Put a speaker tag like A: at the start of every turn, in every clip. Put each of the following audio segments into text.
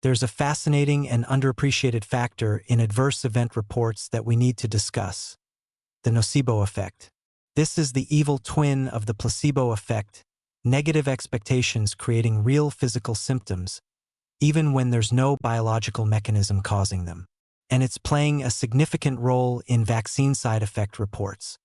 A: There's a fascinating and underappreciated factor in adverse event reports that we need to discuss: the nocebo effect. This is the evil twin of the placebo effect, negative expectations creating real physical symptoms, even when there's no biological mechanism causing them. And it's playing a significant role in vaccine side effect reports.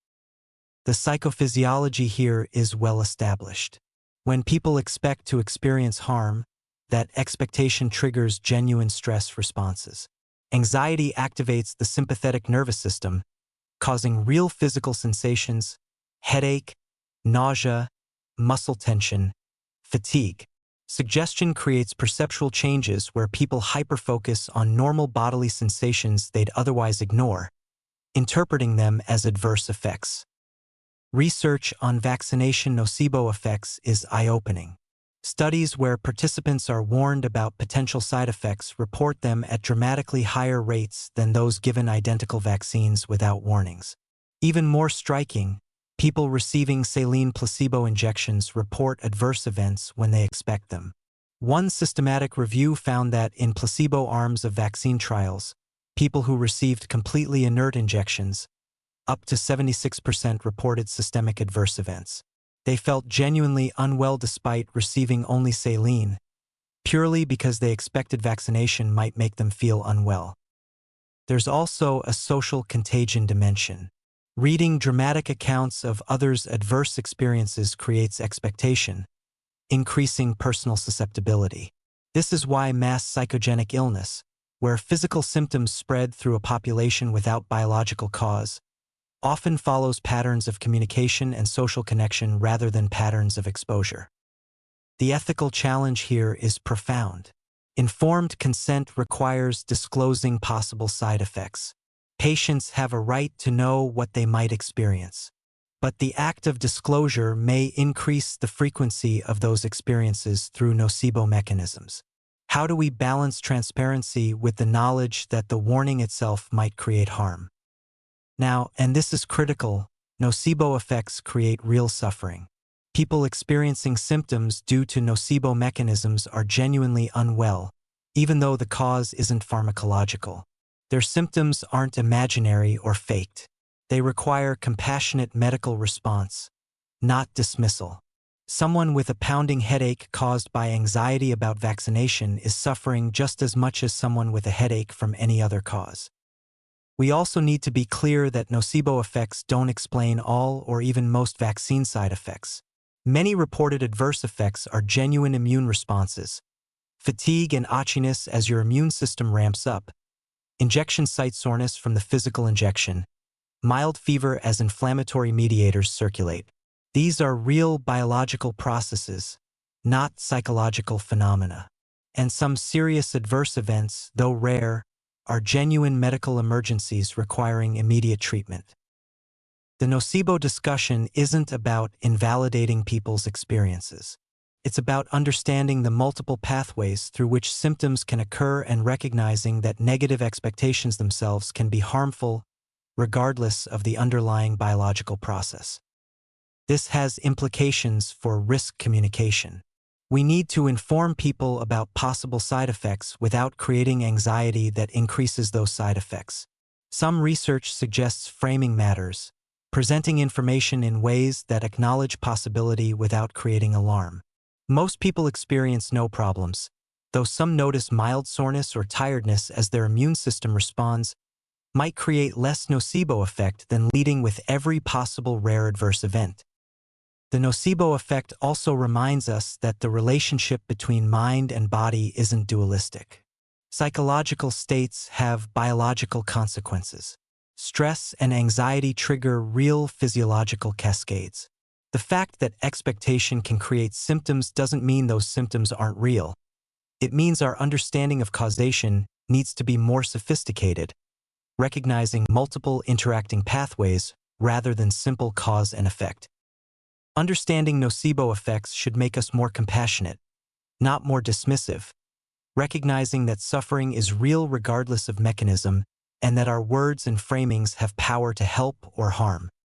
A: The psychophysiology here is well established. When people expect to experience harm, that expectation triggers genuine stress responses. Anxiety activates the sympathetic nervous system, causing real physical sensations: headache, nausea, muscle tension, fatigue. Suggestion creates perceptual changes where people hyperfocus on normal bodily sensations they'd otherwise ignore, interpreting them as adverse effects. Research on vaccination nocebo effects is eye-opening. Studies where participants are warned about potential side effects report them at dramatically higher rates than those given identical vaccines without warnings. Even more striking, people receiving saline placebo injections report adverse events when they expect them. One systematic review found that in placebo arms of vaccine trials, people who received completely inert injections, up to 76% reported systemic adverse events. They felt genuinely unwell despite receiving only saline, purely because they expected vaccination might make them feel unwell. There's also a social contagion dimension. Reading dramatic accounts of others' adverse experiences creates expectation, increasing personal susceptibility. This is why mass psychogenic illness, where physical symptoms spread through a population without biological cause, often follows patterns of communication and social connection rather than patterns of exposure. The ethical challenge here is profound. Informed consent requires disclosing possible side effects. Patients have a right to know what they might experience. But the act of disclosure may increase the frequency of those experiences through nocebo mechanisms. How do we balance transparency with the knowledge that the warning itself might create harm? Now, and this is critical, nocebo effects create real suffering. People experiencing symptoms due to nocebo mechanisms are genuinely unwell, even though the cause isn't pharmacological. Their symptoms aren't imaginary or faked. They require compassionate medical response, not dismissal. Someone with a pounding headache caused by anxiety about vaccination is suffering just as much as someone with a headache from any other cause. We also need to be clear that nocebo effects don't explain all or even most vaccine side effects. Many reported adverse effects are genuine immune responses: fatigue and itchiness as your immune system ramps up, injection site soreness from the physical injection, mild fever as inflammatory mediators circulate. These are real biological processes, not psychological phenomena. And some serious adverse events, though rare, are genuine medical emergencies requiring immediate treatment. The nocebo discussion isn't about invalidating people's experiences. It's about understanding the multiple pathways through which symptoms can occur and recognizing that negative expectations themselves can be harmful, regardless of the underlying biological process. This has implications for risk communication. We need to inform people about possible side effects without creating anxiety that increases those side effects. Some research suggests framing matters, presenting information in ways that acknowledge possibility without creating alarm. Most people experience no problems, though some notice mild soreness or tiredness as their immune system responds, might create less nocebo effect than leading with every possible rare adverse event. The nocebo effect also reminds us that the relationship between mind and body isn't dualistic. Psychological states have biological consequences. Stress and anxiety trigger real physiological cascades. The fact that expectation can create symptoms doesn't mean those symptoms aren't real. It means our understanding of causation needs to be more sophisticated, recognizing multiple interacting pathways rather than simple cause and effect. Understanding nocebo effects should make us more compassionate, not more dismissive, recognizing that suffering is real regardless of mechanism and that our words and framings have power to help or harm.